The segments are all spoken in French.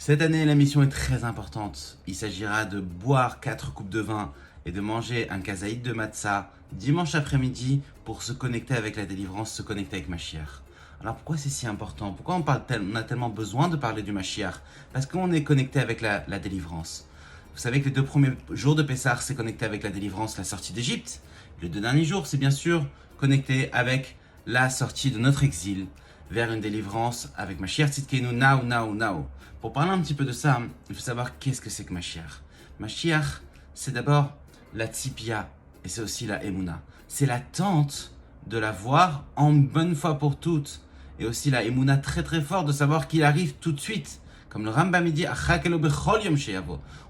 Cette année, la mission est très importante. Il s'agira de boire 4 coupes de vin et de manger un kazaïd de matzah dimanche après-midi pour se connecter avec la délivrance, se connecter avec Mashiach. Alors pourquoi c'est si important? Pourquoi on a tellement besoin de parler du Mashiach? Parce qu'on est connecté avec la délivrance. Vous savez que les 2 premiers jours de Pessah, c'est connecté avec la délivrance, la sortie d'Égypte. Les 2 derniers jours, c'est bien sûr connecté avec la sortie de notre exil vers une délivrance avec Mashiach Tzidkeinu now. Pour parler un petit peu de ça, il faut savoir qu'est-ce que c'est que Mashiach. Mashiach, c'est d'abord la tzipia et c'est aussi la emuna. C'est l'attente de la voir en bonne fois pour toutes. Et aussi la emuna très très forte de savoir qu'il arrive tout de suite. Comme le Rambam dit,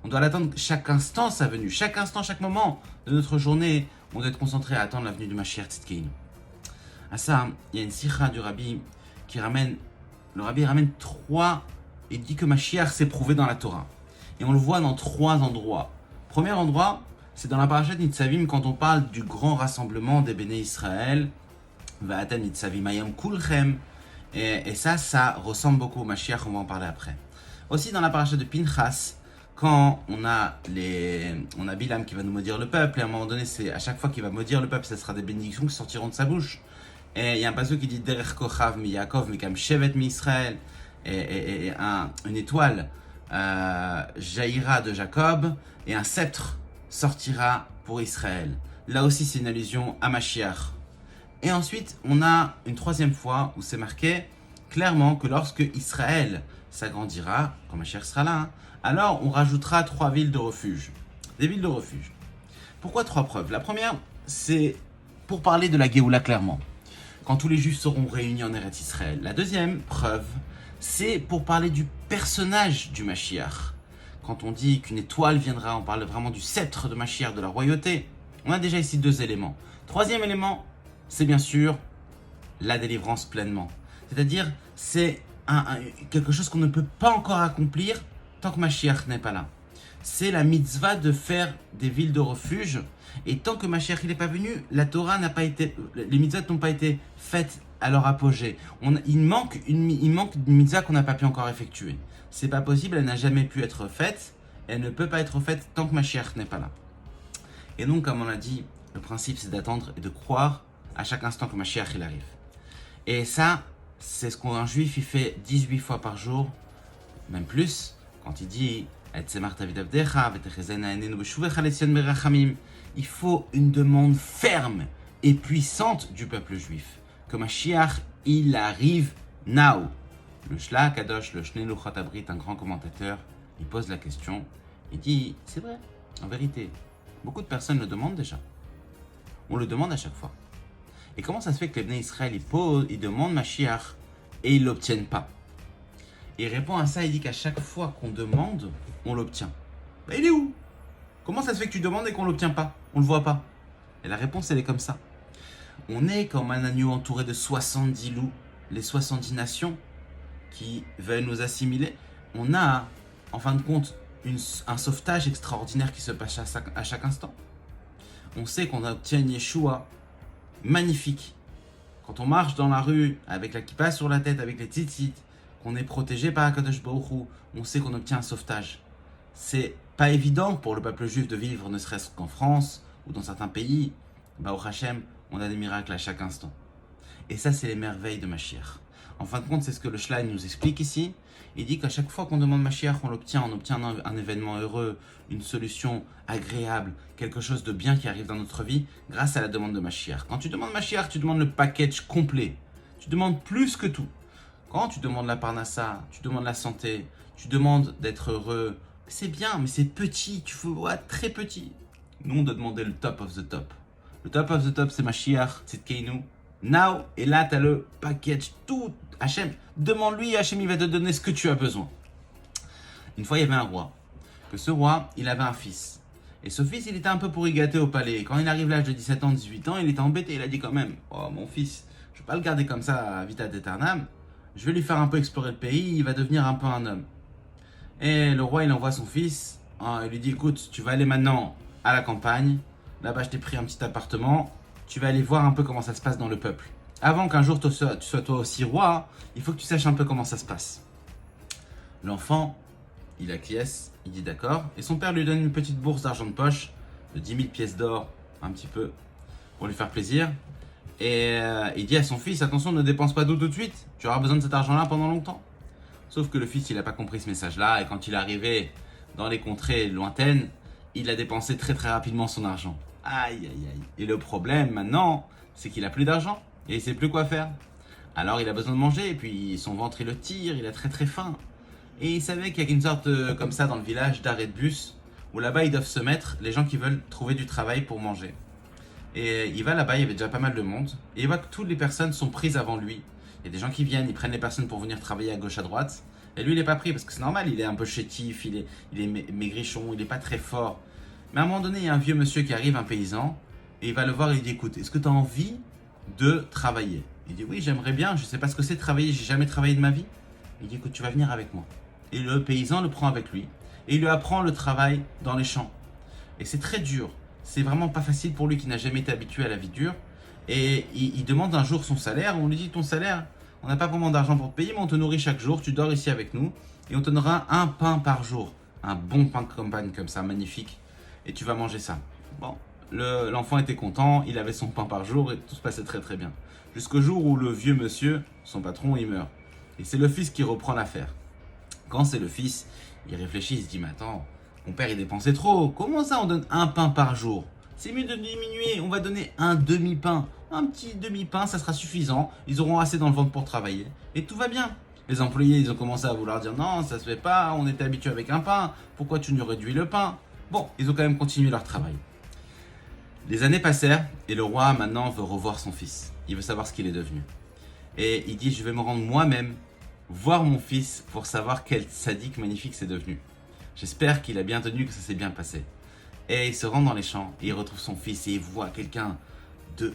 on doit l'attendre chaque instant sa venue, chaque instant, chaque moment de notre journée. On doit être concentré à attendre la venue du Mashiach Tzidkeinu. À ça, il y a une sikha du Rabbi qui ramène, le Rabbi ramène 3. Il dit que Mashiach s'est prouvé dans la Torah. Et on le voit dans 3 endroits. Premier endroit, c'est dans la parashat Nitzavim quand on parle du grand rassemblement des Béné Israël. Va'atem Nitzavim ayam kulchem. Et ça ressemble beaucoup au Mashiach, on va en parler après. Aussi dans la parashat de Pinchas, quand on a Bilam qui va nous maudire le peuple, et à un moment donné, c'est à chaque fois qu'il va maudire le peuple, ce sera des bénédictions qui sortiront de sa bouche. Et il y a un passage qui dit Derech kochav mi Yaakov mikam shevet mi Israël. Et une étoile jaillira de Jacob et un sceptre sortira pour Israël. Là aussi, c'est une allusion à Mashiach. Et ensuite, on a une 3e fois où c'est marqué clairement que lorsque Israël s'agrandira, quand Mashiach sera là, alors on rajoutera 3 villes de refuge. Des villes de refuge. Pourquoi 3 preuves? La première, c'est pour parler de la Géoula clairement, quand tous les Juifs seront réunis en Eretz Israël. La deuxième preuve, c'est pour parler du personnage du Mashiach. Quand on dit qu'une étoile viendra, on parle vraiment du sceptre de Mashiach, de la royauté. On a déjà ici 2 éléments. 3e élément, c'est bien sûr la délivrance pleinement. C'est-à-dire, c'est quelque chose qu'on ne peut pas encore accomplir tant que Mashiach n'est pas là. C'est la mitzvah de faire des villes de refuge. Et tant que Mashiach n'est pas venu, la Torah n'a pas été, les mitzvahs n'ont pas été faites à leur apogée. Il manque une mitzvah qu'on n'a pas pu encore effectuer. C'est pas possible, elle n'a jamais pu être faite. Elle ne peut pas être faite tant que Mashiach n'est pas là. Et donc, comme on l'a dit, le principe c'est d'attendre et de croire à chaque instant que Mashiach il arrive. Et ça, c'est ce qu'un juif il fait 18 fois par jour, même plus, quand il dit il faut une demande ferme et puissante du peuple juif. Que Mashiach, il arrive now. Le Shla Kadosh, le Shnei Luchot Abrit, un grand commentateur, il pose la question, il dit, c'est vrai, en vérité, beaucoup de personnes le demandent déjà. On le demande à chaque fois. Et comment ça se fait que les Bnei Israël, ils demandent Mashiach et ils ne l'obtiennent pas? Et il répond à ça, il dit qu'à chaque fois qu'on demande, on l'obtient. Ben, il est où? Comment ça se fait que tu demandes et qu'on ne l'obtient pas? On ne le voit pas. Et la réponse, elle est comme ça. On est comme un agneau entouré de 70 loups, les 70 nations qui veulent nous assimiler. On a, en fin de compte, un sauvetage extraordinaire qui se passe à chaque instant. On sait qu'on obtient une Yeshua magnifique. Quand on marche dans la rue avec la kippa sur la tête, avec les tzitzit, qu'on est protégé par HaKadosh Baruch Hu, on sait qu'on obtient un sauvetage. C'est pas évident pour le peuple juif de vivre, ne serait-ce qu'en France ou dans certains pays. Baruch Hashem, on a des miracles à chaque instant. Et ça, c'est les merveilles de Mashiach. En fin de compte, c'est ce que le Shlein nous explique ici. Il dit qu'à chaque fois qu'on demande Mashiach, on obtient un événement heureux, une solution agréable, quelque chose de bien qui arrive dans notre vie grâce à la demande de Mashiach. Quand tu demandes Mashiach, tu demandes le package complet. Tu demandes plus que tout. Quand tu demandes la parnassa, tu demandes la santé, tu demandes d'être heureux, c'est bien, mais c'est petit, tu vois, très petit. Nous, on doit demander le top of the top. Le top of the top, c'est Mashiach, Tzidkeinu, now, et là, tu as le package, tout. Hachem, demande-lui, Hachem, il va te donner ce que tu as besoin. Une fois, il y avait un roi. Que ce roi, il avait un fils. Et ce fils, il était un peu pourri gâté au palais. Et quand il arrive à l'âge de 17 ans, 18 ans, il était embêté. Il a dit quand même, oh, mon fils, je ne vais pas le garder comme ça, vita aeternam. Je vais lui faire un peu explorer le pays, il va devenir un peu un homme. Et le roi, il envoie son fils. Il lui dit, écoute, tu vas aller maintenant à la campagne. Là-bas, je t'ai pris un petit appartement. Tu vas aller voir un peu comment ça se passe dans le peuple. Avant qu'un jour tu sois toi aussi roi, il faut que tu saches un peu comment ça se passe. L'enfant, il acquiesce, il dit d'accord. Et son père lui donne une petite bourse d'argent de poche de 10 000 pièces d'or, un petit peu, pour lui faire plaisir. Et il dit à son fils, attention, ne dépense pas tout de suite, tu auras besoin de cet argent-là pendant longtemps. Sauf que le fils, il n'a pas compris ce message-là, et quand il est arrivé dans les contrées lointaines, il a dépensé très très rapidement son argent. Aïe aïe aïe. Et le problème maintenant, c'est qu'il a plus d'argent, et il sait plus quoi faire. Alors il a besoin de manger, et puis son ventre il le tire, il a très très faim. Et il savait qu'il y a une sorte comme ça dans le village d'arrêt de bus, où là-bas ils doivent se mettre les gens qui veulent trouver du travail pour manger. Et il va là-bas, il y avait déjà pas mal de monde, et il voit que toutes les personnes sont prises avant lui. Il y a des gens qui viennent, ils prennent les personnes pour venir travailler à gauche à droite, et lui il n'est pas pris parce que c'est normal, il est un peu chétif, il est maigrichon, il n'est pas très fort. Mais à un moment donné, il y a un vieux monsieur qui arrive, un paysan, et il va le voir et il dit écoute, est-ce que tu as envie de travailler? Il dit oui, j'aimerais bien, je ne sais pas ce que c'est de travailler, j'ai jamais travaillé de ma vie. Il dit écoute, tu vas venir avec moi. Et le paysan le prend avec lui, et il lui apprend le travail dans les champs. Et c'est très dur. C'est vraiment pas facile pour lui qui n'a jamais été habitué à la vie dure. Et il demande un jour son salaire. On lui dit ton salaire, on n'a pas vraiment d'argent pour te payer, mais on te nourrit chaque jour. Tu dors ici avec nous et on te donnera un pain par jour. Un bon pain de campagne comme ça, magnifique. Et tu vas manger ça. Bon, l'enfant était content, il avait son pain par jour et tout se passait très très bien. Jusqu'au jour où le vieux monsieur, son patron, il meurt. Et c'est le fils qui reprend l'affaire. Quand c'est le fils, il réfléchit, il se dit mais attends, mon père il dépensait trop. Comment ça on donne un pain par jour? C'est mieux de diminuer, on va donner un demi-pain. Un petit demi-pain, ça sera suffisant. Ils auront assez dans le ventre pour travailler. Et tout va bien. Les employés, ils ont commencé à vouloir dire non, ça se fait pas, on était habitué avec un pain. Pourquoi tu nous réduis le pain? Bon, ils ont quand même continué leur travail. Les années passèrent et le roi maintenant veut revoir son fils. Il veut savoir ce qu'il est devenu. Et il dit je vais me rendre moi-même voir mon fils pour savoir quel sadique magnifique c'est devenu. J'espère qu'il a bien tenu, que ça s'est bien passé. Et il se rend dans les champs, et il retrouve son fils, et il voit quelqu'un de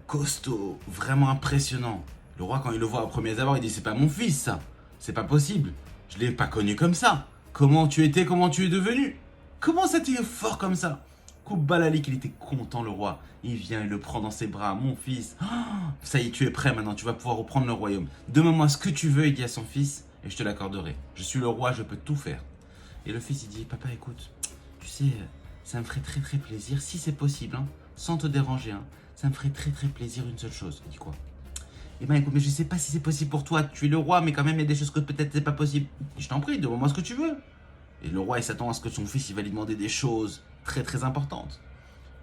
costaud, vraiment impressionnant. Le roi, quand il le voit au premier abord, il dit c'est pas mon fils ça, c'est pas possible, je l'ai pas connu comme ça. Comment tu étais, comment tu es devenu? Comment ça t'es fort comme ça? Coupe Balalik, il était content le roi. Il vient, il le prend dans ses bras, mon fils. Oh, ça y est, tu es prêt maintenant, tu vas pouvoir reprendre le royaume. Demande-moi ce que tu veux, il dit à son fils, et je te l'accorderai. Je suis le roi, je peux tout faire. Et le fils, il dit, papa, écoute, tu sais, ça me ferait très très plaisir, si c'est possible, hein, sans te déranger, hein, ça me ferait très très plaisir une seule chose. Il dit quoi? Eh ben écoute, mais je sais pas si c'est possible pour toi, tu es le roi, mais quand même il y a des choses que peut-être c'est pas possible. Je t'en prie, demande-moi ce que tu veux. Et le roi, il s'attend à ce que son fils, il va lui demander des choses très très importantes.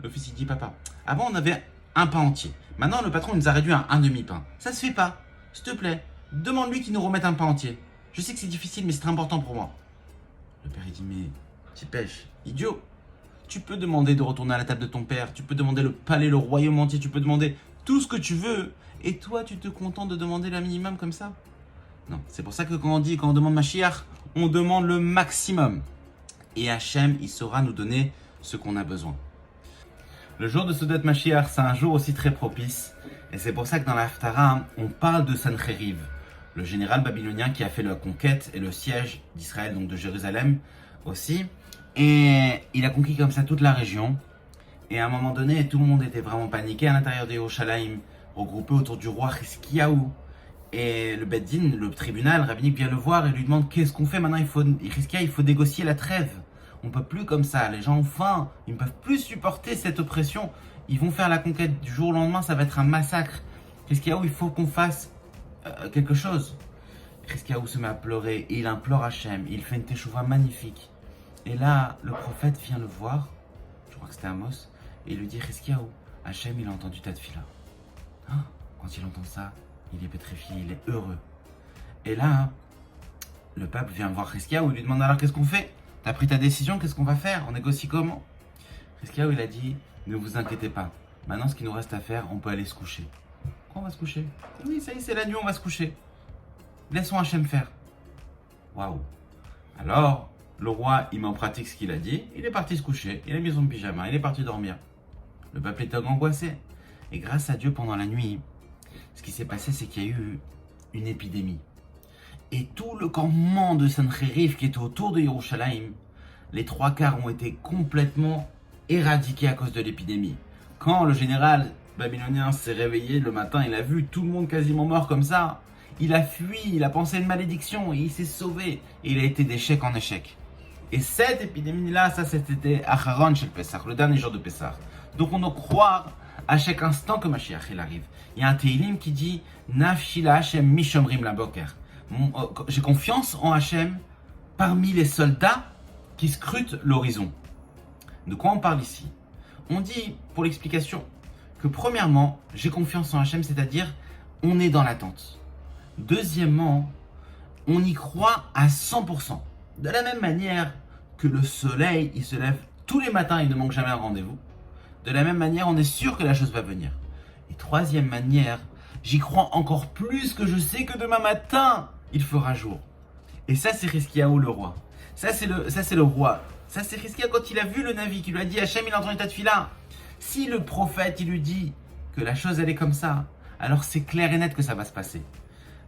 Le fils, il dit, papa, avant on avait un pain entier. Maintenant, le patron il nous a réduit à un demi-pain. Ça se fait pas. S'il te plaît, demande-lui qu'il nous remette un pain entier. Je sais que c'est difficile, mais c'est très important pour moi. Le père, il dit, mais tu pêches, idiot. Tu peux demander de retourner à la table de ton père. Tu peux demander le palais, le royaume entier. Tu peux demander tout ce que tu veux. Et toi, tu te contentes de demander le minimum comme ça? Non, c'est pour ça que quand on demande Mashiach, on demande le maximum. Et Hachem, il saura nous donner ce qu'on a besoin. Le jour de Seudat Mashiach, c'est un jour aussi très propice. Et c'est pour ça que dans la Haftarah, on parle de Sancheriv, le général babylonien qui a fait la conquête et le siège d'Israël, donc de Jérusalem aussi. Et il a conquis comme ça toute la région. Et à un moment donné, tout le monde était vraiment paniqué à l'intérieur de Yerushalayim, regroupé autour du roi Hiskiaou. Et le Beddin, le tribunal rabbinique, vient le voir et lui demande qu'est-ce qu'on fait maintenant. Il faut négocier la trêve. On peut plus comme ça. Les gens ont faim. Ils ne peuvent plus supporter cette oppression. Ils vont faire la conquête du jour au lendemain. Ça va être un massacre. Hiskiaou, il faut qu'on fasse quelque chose. Hiskiaou se met à pleurer et il implore Hachem. Il fait une teshuva magnifique. Et là, le prophète vient le voir. Je crois que c'était Amos. Et il lui dit Hiskiaou, Hachem, il a entendu ta tefila. Quand il entend ça, il est pétrifié, il est heureux. Et là, le peuple vient voir Hiskiaou, il lui demande alors qu'est-ce qu'on fait? T'as pris ta décision, qu'est-ce qu'on va faire? On négocie comment? Hiskiaou, il a dit, ne vous inquiétez pas. Maintenant, ce qu'il nous reste à faire, on peut aller se coucher. Quoi, on va se coucher? Oui, ça y est, c'est la nuit, on va se coucher. Laissons Hachem faire. Waouh. Alors, le roi, il met en pratique ce qu'il a dit. Il est parti se coucher, il a mis son pyjama, il est parti dormir. Le peuple était angoissé. Et grâce à Dieu, pendant la nuit, ce qui s'est passé, c'est qu'il y a eu une épidémie. Et tout le campement de Sancheriv qui était autour de Yerushalayim, les 3/4 ont été complètement éradiqués à cause de l'épidémie. Quand le général babylonien s'est réveillé le matin, il a vu tout le monde quasiment mort comme ça. Il a fui, il a pensé à une malédiction et il s'est sauvé. Et il a été d'échec en échec. Et cette épidémie-là, ça c'était Acharon chez le Pessah, le dernier jour de Pessah. Donc on doit croire à chaque instant que Mashiach il arrive. Il y a un Teilim qui dit Nafshi la Hashem mishomrim la boker. J'ai confiance en Hashem parmi les soldats qui scrutent l'horizon. De quoi on parle ici? On dit, pour l'explication, que premièrement, j'ai confiance en Hashem, c'est-à-dire on est dans l'attente. Deuxièmement, on y croit à 100%. De la même manière que le soleil, il se lève tous les matins, il ne manque jamais un rendez-vous. De la même manière, on est sûr que la chose va venir. Et troisième manière, j'y crois encore plus que je sais que demain matin, il fera jour. Et ça, c'est Hiskiyahu le roi. Ça, c'est le roi. Ça, c'est Hiskiyahu quand il a vu le Navi, qui lui a dit Hachem, il a entendu ta tefila. Si le prophète, il lui dit que la chose, elle est comme ça, alors c'est clair et net que ça va se passer.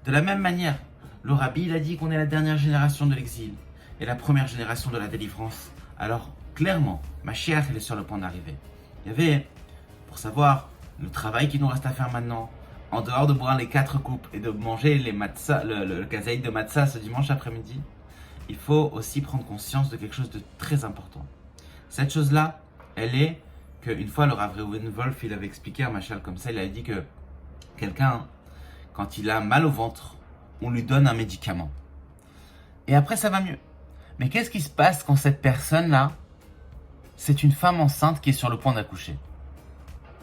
De la même manière, le Rabbi, il a dit qu'on est la dernière génération de l'exil et la première génération de la délivrance. Alors, clairement, Mashiach, il est sur le point d'arriver. Il y avait, pour savoir le travail qu'il nous reste à faire maintenant, en dehors de boire les 4 coupes et de manger les matzah, le kazaïd de matzah ce dimanche après-midi, il faut aussi prendre conscience de quelque chose de très important. Cette chose-là, elle est qu'une fois le Rav Reuven Wolf, il avait expliqué un machal comme ça, il avait dit que quelqu'un, quand il a mal au ventre, on lui donne un médicament. Et après, ça va mieux. Mais qu'est-ce qui se passe quand cette personne-là, c'est une femme enceinte qui est sur le point d'accoucher?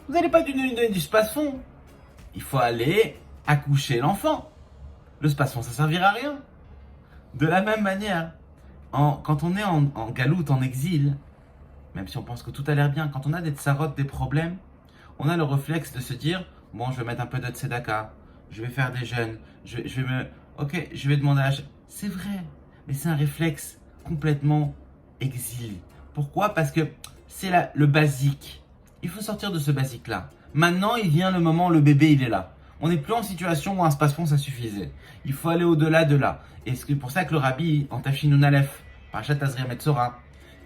Vous n'allez pas lui donner du spasfon. Il faut aller accoucher l'enfant. Le spasfon, ça ne servira à rien. De la même manière, quand on est en galoute, en exil, même si on pense que tout a l'air bien, quand on a des tsarotes, des problèmes, on a le réflexe de se dire, bon, je vais mettre un peu de tzedaka, je vais faire des jeûnes, je vais demander à... C'est vrai, mais c'est un réflexe complètement exilé. Pourquoi? Parce que c'est le basique. Il faut sortir de ce basique-là. Maintenant, il vient le moment où le bébé, il est là. On n'est plus en situation où un spasfon, ça suffisait. Il faut aller au-delà de là. Et c'est pour ça que le Rabbi, en Tafshinun Aleph, Parashat Tazria Metzora,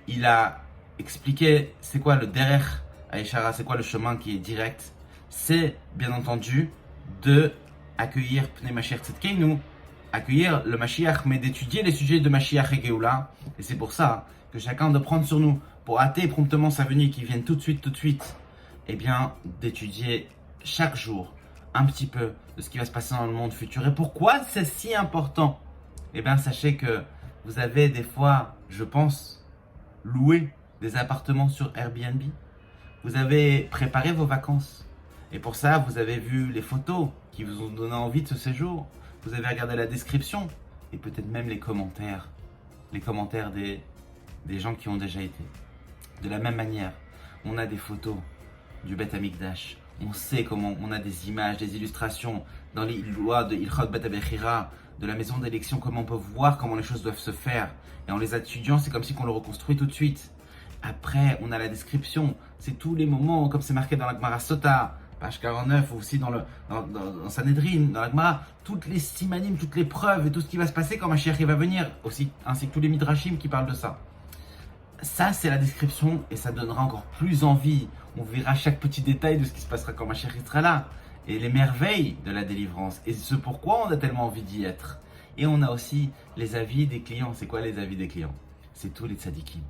il a expliqué c'est quoi le derer Aishara, c'est quoi le chemin qui est direct. C'est, bien entendu, de accueillir Pnei Mashiach Tzedkeinu, accueillir le Mashiach, mais d'étudier les sujets de Mashiach et Geoula. Et c'est pour ça que chacun doit prendre sur nous, pour hâter promptement sa venue, qui vienne tout de suite, eh bien, d'étudier chaque jour un petit peu de ce qui va se passer dans le monde futur. Et pourquoi c'est si important? Eh bien, sachez que vous avez des fois, je pense, loué des appartements sur Airbnb. Vous avez préparé vos vacances. Et pour ça, vous avez vu les photos qui vous ont donné envie de ce séjour. Vous avez regardé la description et peut-être même les commentaires. Les commentaires des gens qui ont déjà été. De la même manière, on a des photos du Beth Amikdash. On sait comment on a des images, des illustrations dans les lois de Ilchot Bet Abechira, de la maison d'élection, comment on peut voir comment les choses doivent se faire. Et en les étudiant, c'est comme si on le reconstruit tout de suite. Après, on a la description. C'est tous les moments, comme c'est marqué dans la Gemara Sota, page 49, ou aussi dans Sanhedrin, dans la Gemara, toutes les simanim, toutes les preuves et tout ce qui va se passer quand Mashiach va venir, aussi, ainsi que tous les midrashim qui parlent de ça. Ça, c'est la description et ça donnera encore plus envie. On verra chaque petit détail de ce qui se passera quand Mashiach sera là. Et les merveilles de la délivrance. Et ce pourquoi on a tellement envie d'y être. Et on a aussi les avis des clients. C'est quoi les avis des clients? C'est tous les tzadikim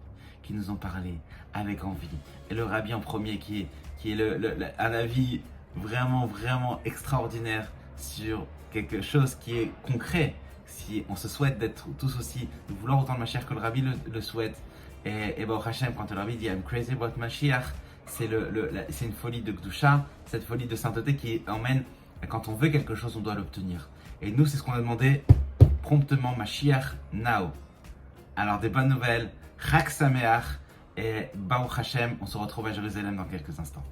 qui nous ont parlé avec envie. Et le Rabbi en premier qui est un avis vraiment, vraiment extraordinaire sur quelque chose qui est concret. Si on se souhaite d'être tous aussi, de vouloir autant de Mashiach que le Rabbi le souhaite. Et Baruch Hashem, quand le Rabbi dit I'm crazy about Mashiach, c'est une folie de Gdusha, cette folie de sainteté qui emmène, quand on veut quelque chose, on doit l'obtenir. Et nous, c'est ce qu'on a demandé promptement, Mashiach now. Alors, des bonnes nouvelles, Chag Sameach et Baruch Hashem, on se retrouve à Jérusalem dans quelques instants.